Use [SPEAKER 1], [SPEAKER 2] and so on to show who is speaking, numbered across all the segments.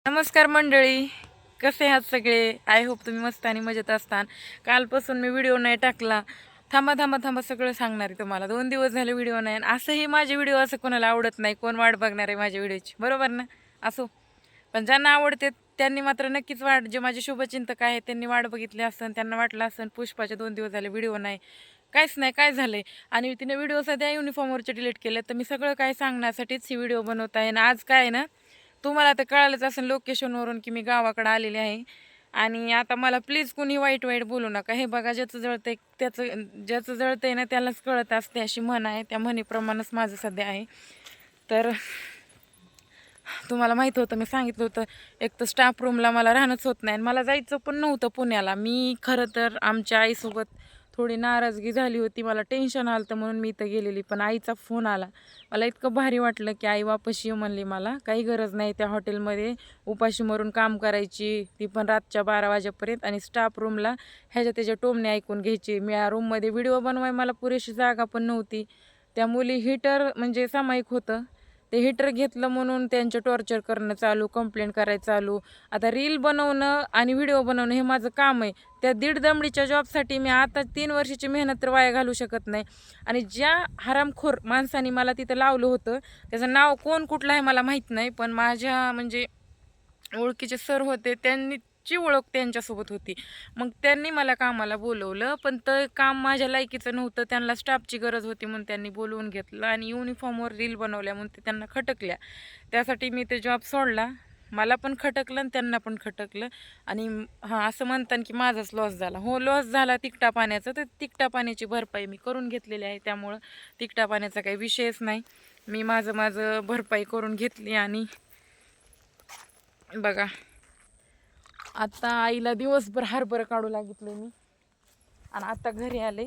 [SPEAKER 1] नमस्कार मंडळी, कसे आहात सगळे? आय होप तुम्ही मस्त आणि मजेत असतान. कालपासून मी व्हिडिओ नाही टाकला. थांबा थांबा थांबा सगळं सांगणार आहे तुम्हाला. 2 दिवस झाले व्हिडिओ नाही. असंही माझे व्हिडिओ असं कोणाला आवडत नाही, कोण वाट बघणार आहे माझ्या व्हिडिओची, बरोबर ना? असो, पण ज्यांना आवडते त्यांनी मात्र नक्कीच जे माझे शुभचिंतक आहेत त्यांनी वाट बघितली असन. त्यांना वाटलं असन पुष्पाचे 2 दिवस झाले व्हिडिओ नाही, काहीच नाही, काय झालंय. आणि तिने व्हिडिओ सध्या युनिफॉर्मवरचे डिलीट केले. तर मी सगळं काय सांगण्यासाठीच ही व्हिडिओ बनवत आहे. आणि आज काय आहे ना, तुम्हाला तर कळालंच असेल लोकेशनवरून की मी गावाकडे आलेले आहे. आणि आता मला प्लीज कुणी वाईट वाईट बोलू नका. हे बघा, ज्याचं जळतंय त्याचं, ज्याचं जळतंय ना त्यालाच कळत असते अशी म्हण आहे. त्या म्हणीप्रमाणेच माझं सध्या आहे. तर तुम्हाला माहित होतं, मी सांगितलं होतं, एक तर स्टाफ रूमला मला राहणंच होत नाही आणि मला जायचं पण नव्हतं पुण्याला. मी खरं तर आमच्या आईसोबत थोडी नाराजगी झाली होती, मला टेन्शन आलं होतं म्हणून मी इथं गेलेली. पण आईचा फोन आला, मला इतकं भारी वाटलं की आई वापस ये म्हणली. मला काही गरज नाही त्या हॉटेलमध्ये उपाशी मरून काम करायची, ती पण रातच्या 12 वाजेपर्यंत, आणि स्टाफ रूमला ह्याच्या त्याच्या टोमणे ऐकून घ्यायची. मी या रूममध्ये व्हिडिओ बनवाय मला पुरेशी जागा पण नव्हती. त्या मुली हीटर म्हणजे सामायिक होतं, ते हीटर घेतलं म्हणून त्यांचं टॉर्चर करणं चालू, कंप्लेंट करायचं चालू. आता रील बनवणं आणि व्हिडिओ बनवणं हे माझं काम आहे. त्या दीड दमडीच्या जॉबसाठी मी आता 3 वर्षाची मेहनत तर वाया घालू शकत नाही. आणि ज्या हरामखोर माणसाने मला तिथं लावलं होतं, त्याचं नाव कोण कुठलं आहे मला माहीत नाही, पण माझ्या म्हणजे ओळखीचे सर होते, त्यांची ओळख त्यांच्यासोबत होती. मग त्यांनी मला कामाला बोलवलं, पण ते काम माझ्या लायकीचं नव्हतं. त्यांना स्टाफची गरज होती म्हणून त्यांनी बोलवून घेतलं आणि युनिफॉर्मवर रील बनवल्या म्हणून ते त्यांना खटकल्या. त्यासाठी मी ते जॉब सोडला. मला पण खटकलं आणि त्यांना पण खटकलं. आणि हां, असं म्हणतात की माझाच लॉस झाला. हो, लॉस झाला तिकटा पाण्याचा, तर तिकटा पाण्याची भरपाई मी करून घेतलेली आहे. त्यामुळं तिकटा पाण्याचा काही विषयच नाही. मी माझं भरपाई करून घेतली. आणि बघा, आता आईला दिवसभर हरभरं काढू लागितलं मी, आणि आता घरी आले,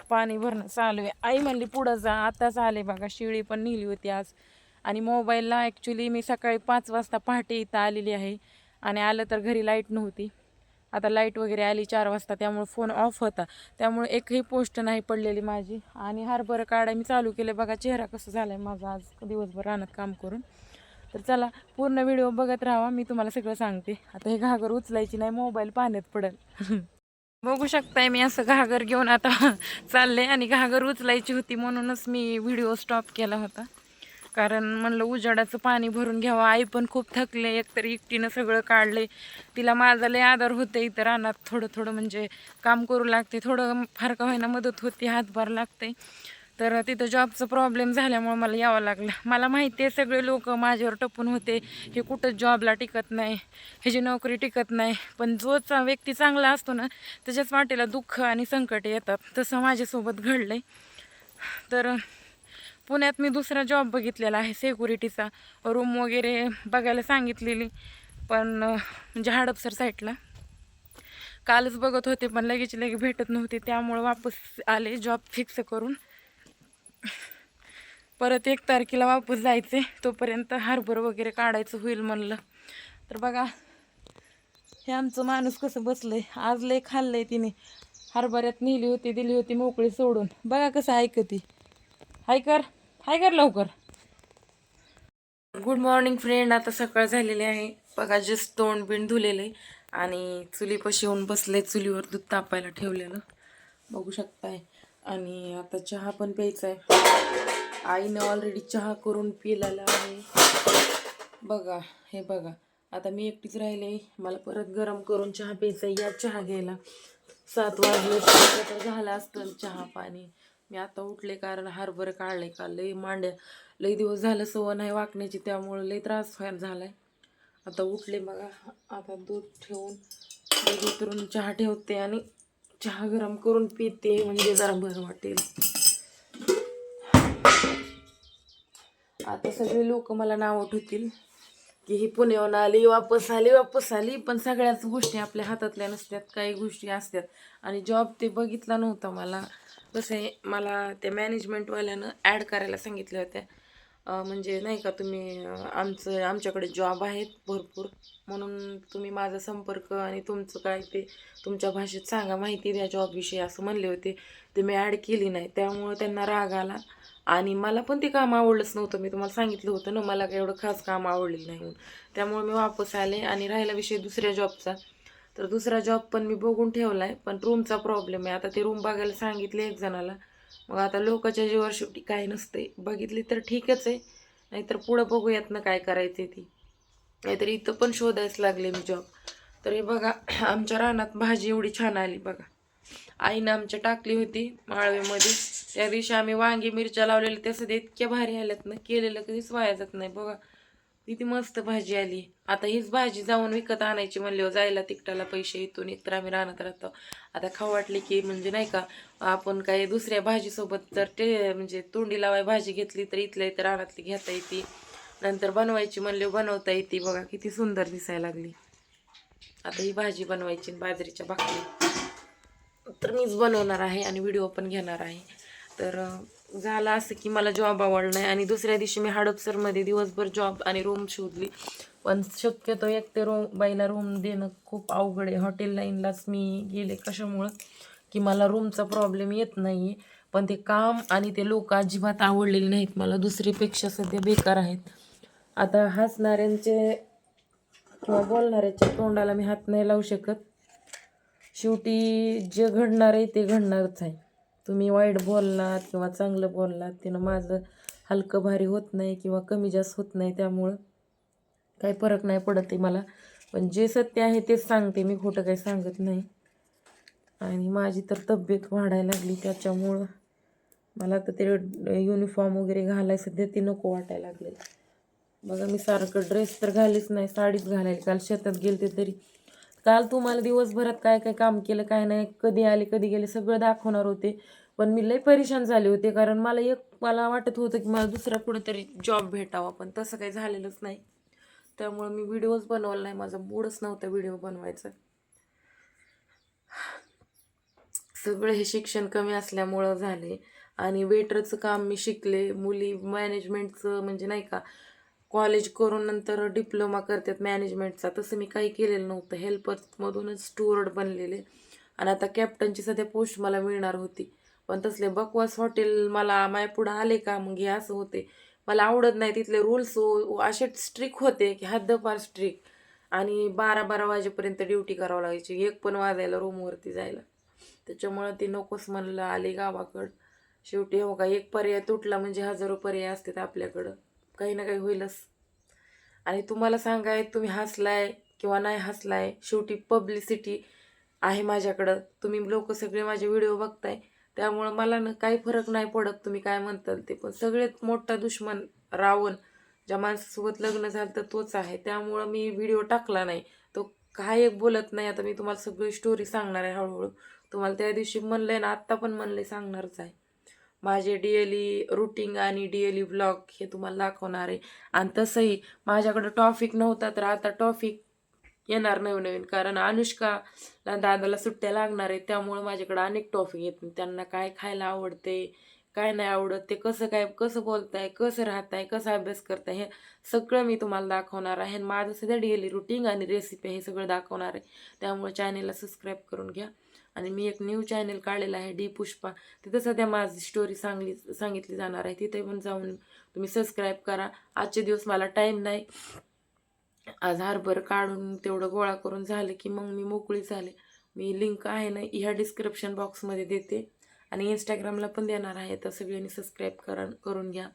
[SPEAKER 1] पाणी भरणं चालू आहे. आई म्हणली पुढं जा, आताच आले बघा. शिळी पण नेली होती आज. आणि मोबाईलला ॲक्च्युली मी सकाळी 5 वाजता पहाटे इथं आलेली आहे, आणि आलं तर घरी लाईट नव्हती. आता लाईट वगैरे आली 4 वाजता, त्यामुळे फोन ऑफ होता, त्यामुळे एकही पोस्ट नाही पडलेली माझी. आणि हरभरं काढाय मी चालू केले. बघा चेहरा कसं झाला आहे माझा आज दिवसभर रानात काम करून. तर चला, पूर्ण व्हिडिओ बघत राहा, मी तुम्हाला सगळं सांगते. आता हे घागर उचलायची नाही, मोबाईल पाण्यात पडेल. बघू शकताय मी असं घागर घेऊन आता चालले, आणि घागर उचलायची होती म्हणूनच मी व्हिडिओ स्टॉप केला होता. कारण म्हणलं उजाडाचं पाणी भरून घ्यावं. आई पण खूप थकले, एकतर एकटीनं सगळं काढले. तिला माझा लय आधार होते इथं रानात. थोडं थोडं म्हणजे काम करू लागते, थोडं फार का होईना मदत होती, हातभार लागते. तर तिथं जॉबचं प्रॉब्लेम झाल्यामुळे मला यावं लागलं. मला माहिती आहे सगळे लोक माझ्यावर टपून होते, हे कुठंच जॉबला टिकत नाही, ह्याची नोकरी टिकत नाही. पण जोचा व्यक्ती चांगला असतो ना, त्याच्याच वाटेला दुःख आणि संकट येतात. तसं माझ्यासोबत घडलं आहे. तर पुण्यात मी दुसरा जॉब बघितलेला आहे सिक्युरिटीचा. रूम वगैरे बघायला सांगितलेली, पण म्हणजे हडपसर साईडला कालच बघत होते, पण लगेच भेटत नव्हते. त्यामुळे वापस आले जॉब फिक्स करून. परत 1 तारखेला वापस जायचे, तोपर्यंत हरभर वगैरे काढायचं होईल म्हणलं. तर बघा, हे आमचं माणूस कसं बसलंय. आज लय खाल्लंय तिने, हरभऱ्यात नेली होती, दिली होती मोकळी सोडून. बघा कसं ऐकती. हाय कर, हाय कर लवकर. Good morning friend. आता सकाळ झालेली आहे बघा. जस्ट तोंड बिंड धुलेले आणि चुलीपाशी येऊन बसले. चुलीवर दूध तापायला ठेवलेलं बघू शकताय. आणि आता चहा पण प्यायचा आहे. आईने ऑलरेडी चहा करून पिलेला आहे बघा. हे बघा, आता मी एकटीच राहिले, मला परत गरम करून चहा प्यायचा. या चहा घ्यायला 7 वाजले तर झालं असतं चहा पाणी. मी आता उठले कारण हरभर काढले. का लई दिवस झालं सवय नाही वाकण्याची, त्यामुळं लई त्रास व्हायला झालाय. आता उठले बघा. आता दूध ठेवून दूध उतरून चहा ठेवते आणि चहा गरम करून पिते, म्हणजे जरा बरं वाटेल. आता सगळे लोक मला नाव ठेवतील की ही पुण्याहून आली, वापस आली. पण सगळ्याच गोष्टी आपल्या हातातल्या नसतात, काही गोष्टी असतात. आणि जॉब ते बघितला नव्हता मला. कसं आहे, मला त्या मॅनेजमेंटवाल्यानं ॲड करायला सांगितलं होत्या. म्हणजे नाही का, तुम्ही आमच्याकडे जॉब आहेत भरपूर, म्हणून तुम्ही माझा संपर्क आणि तुमचं काय ते तुमच्या भाषेत सांगा, माहिती द्या जॉबविषयी, असं म्हणले होते. ते मी ॲड केली नाही, त्यामुळं त्यांना राग आला. आणि मला पण ते काम आवडलंच नव्हतं. मी तुम्हाला सांगितलं होतं ना, मला काही एवढं खास काम आवडलेलं नाही म्हणून. त्यामुळे मी वापस आले. आणि राहिला विषय दुसऱ्या जॉबचा, तर दुसरा जॉब पण मी बघून ठेवला आहे, पण रूमचा प्रॉब्लेम आहे. आता ते रूम बघायला सांगितले एक जणाला. मग आता लोकांच्या जीवावर शेवटी काय नसते, बघितली तर ठीकच आहे, नाहीतर पुढं बघूयात ना काय करायचे ती. नाहीतर इथं पण शोधायच लागले मी जॉब. तर हे बघा, आमच्या रानात भाजी एवढी छान आली बघा. आईनं आमच्या टाकली होती माळवेमध्ये. त्या दिवशी आम्ही वांगी मिरच्या लावलेल्या, त्या सध्या इतक्या भारी आल्यात ना, केलेलं कधीच वाया जात नाही बघा. किती मस्त भाजी आली. आता हीच भाजी जाऊन विकत आणायची म्हणल्यावर जायला तिकटाला पैसे इथून, एकतर आम्ही रानात राहतो. आता खाऊ वाटली की म्हणजे नाही का, आपण काही दुसऱ्या भाजीसोबत जर ते म्हणजे तोंडी लावाय भाजी घेतली तर इथल्या इथं रानातली घेता येते. नंतर बनवायची म्हणल्यावर बनवता येते. बघा किती सुंदर दिसायला लागली. आता ही भाजी बनवायची बाजरीच्या भाकरी तर मीच बनवणार आहे आणि व्हिडिओ पण घेणार आहे. तर झालं असं की मला जॉब आवडला नाही, आणि दुसऱ्या दिवशी मी हडपसरमध्ये दिवसभर जॉब आणि रूम शोधली. पण शक्यतो एक ते बाईला रूम देणं खूप अवघड आहे. हॉटेल लाईनलाच मी गेले. कशामुळं की मला रूमचा प्रॉब्लेम येत नाही आहे, पण ते काम आणि ते लोक अजिबात आवडलेले नाहीत मला. दुसरीपेक्षा सध्या बेकार आहेत. आता हसणाऱ्यांचे किंवा बोलणाऱ्याच्या तोंडाला मी हात नाही लावू शकत. शेवटी जे घडणार आहे ते घडणारच आहे. तुम्ही वाईट बोललात किंवा चांगलं बोललात, त्यानं माझं हलकं भारी होत नाही किंवा कमी जास्त होत नाही. त्यामुळं काही फरक नाही पडत आहे मला. पण जे सत्य आहे तेच सांगते मी, खोटं काही सांगत नाही. आणि माझी तर तब्येत वाढायला लागली, त्याच्यामुळं मला तर ते युनिफॉर्म वगैरे घालायला सध्या ते नको वाटायला लागले. बघा मी सारखं ड्रेस तर घालीच नाही, साडीच घालायला. काल शेतात गेलते तरी, काल तुम्हाला दिवसभरात काय काय काम केलं काय नाही, कधी आले कधी गेले सगळं दाखवणार होते. पण मी लई परेशान झाले होते, कारण मला वाटत होतं की मला दुसरा कुठेतरी जॉब भेटावा, पण तसं काही झालेलंच नाही. त्यामुळे मी व्हिडिओज बनवला नाही, माझा मूडच नव्हता व्हिडिओ बनवायचा. सगळं हे शिक्षण कमी असल्यामुळं झाले. आणि वेटरचं काम मी शिकले. मुली मॅनेजमेंटचं म्हणजे नाही का, कॉलेज करून नंतर डिप्लोमा करतात मॅनेजमेंटचा, तसं मी काही केलेलं नव्हतं. हेल्परमधूनच स्टुअर्ड बनलेले. आणि आता कॅप्टनची सध्या पोस्ट मला मिळणार होती, पण तसले बकवास हॉटेल मला पुढं आले का मग हे असं होते. मला आवडत नाही तिथले रूल्स. असे स्ट्रिक होते की हद्दपार स्ट्रिक. आणि 12-12 वाजेपर्यंत ड्युटी करावं लागायची, 1 पण वाजायला रूमवरती जायला. त्याच्यामुळं ते नकोच म्हणलं, आले गावाकडं. शेवटी हो का, एक पर्याय तुटला म्हणजे हजारो पर्याय असतात आपल्याकडं, काही ना काही होईलच. आणि तुम्हाला सांगाय, तुम्ही हसलाय किंवा नाही हसलाय, शेवटी पब्लिसिटी आहे माझ्याकडं. तुम्ही लोक सगळे माझे व्हिडिओ बघताय, त्यामुळं मला ना काही फरक नाही पडत तुम्ही काय म्हणताल ते. पण सगळ्यात मोठा दुश्मन रावण, ज्या माणसासोबत लग्न झालं तर तोच आहे. त्यामुळं मी व्हिडिओ टाकला नाही. तो काय एक बोलत नाही. आता मी तुम्हाला सगळी स्टोरी सांगणार आहे हळूहळू. तुम्हाला त्या दिवशी म्हणलंय ना, आत्ता पण म्हणलंय, सांगणारच आहे. माझे डेली रुटीन आणि डेली व्लॉग हे तुम्हाला दाखवणार आहे. आणि तसंही माझ्याकडं टॉपिक नव्हता, तर आता टॉपिक येणार नवीन, कारण अनुष्काला दादाला सुट्ट्या लागणार आहेत. त्यामुळं माझ्याकडं अनेक टॉपिक येत. त्यांना काय खायला आवडते, काय नाही आवडत, ते कसं बोलताय, कसं राहताय, कसा अभ्यास करताय, हे सगळं मी तुम्हाला दाखवणार आहे. माझं सध्या डेली रुटीन आणि रेसिपी हे सगळं दाखवणार आहे. त्यामुळे चॅनेलला सबस्क्राईब करून घ्या. आणि मी एक न्यू चॅनेल काढलेलं आहे, डी पुष्पा. तिथं सध्या माझी स्टोरी सांगितली जाणार आहे. तिथे पण जाऊन तुम्ही सबस्क्राईब करा. आजचे दिवस मला टाईम नाही. आज हरभर काढून तेवढं गोळा करून झालं की मग मी मोकळी झाले. मी लिंक आहे ना ह्या डिस्क्रिप्शन बॉक्समध्ये देते, आणि इंस्टाग्रामला पण देणार आहे. तर सगळ्यांनी सबस्क्राईब करून घ्या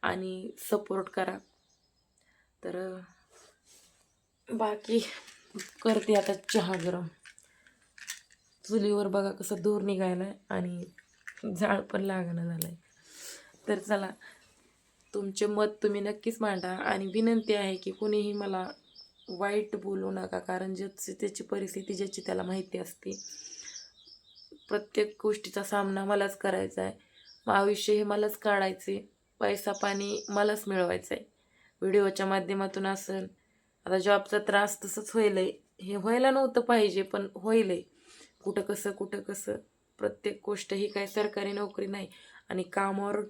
[SPEAKER 1] आणि सपोर्ट करा. तर बाकी करते आता चहा गरम. चुलीवर बघा कसं दूर निघायला आणि झाड पण लागणं झालंय. तर चला, तुमचे मत तुम्ही नक्कीच मांडा. आणि विनंती आहे की कोणीही मला वाईट बोलू नका, कारण ज्याची त्याची परिस्थिती ज्याची त्याला माहिती असते. प्रत्येक गोष्टीचा सामना मलाच करायचा आहे. मग आयुष्य हे मलाच काढायचे, पैसा पाणी मलाच मिळवायचं आहे. व्हिडिओच्या माध्यमातून असेल. आता जॉबचा त्रास तसंच होईल आहे. हे व्हायला नव्हतं पाहिजे, पण होईल आहे. कुठं कसं प्रत्येक गोष्ट ही काही सरकारी नोकरी नाही. आणि कामावर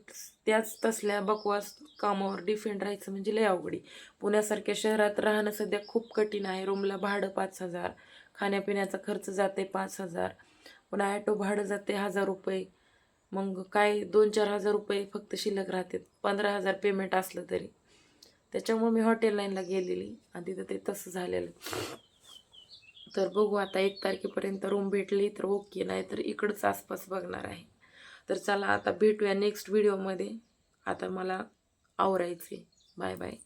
[SPEAKER 1] त्याच तसल्या बकवास कामावर डिपेंड राहायचं म्हणजे लय अवघडी. पुण्यासारख्या शहरात राहणं सध्या खूप कठीण आहे. रूमला भाडं 5,000, खाण्यापिण्याचा खर्च जाते 5,000, पुन्हा ॲटो भाडं जाते 1,000 रुपये. मग काय 2-4 हजार रुपये फक्त शिल्लक राहतात, 15,000 पेमेंट असलं तरी. त्याच्यामुळे मी हॉटेल लाईनला गेलेली आणि तिथं ते तसं झालेलं. तर बघू आता 1 तारखेपर्यंत रूम भेटली तर ओके, नाही तर इकडंच आसपास बघणार आहे. तर चला आता भेटूया नेक्स्ट व्हिडिओमध्ये. आता मला आवरायचे. Bye bye.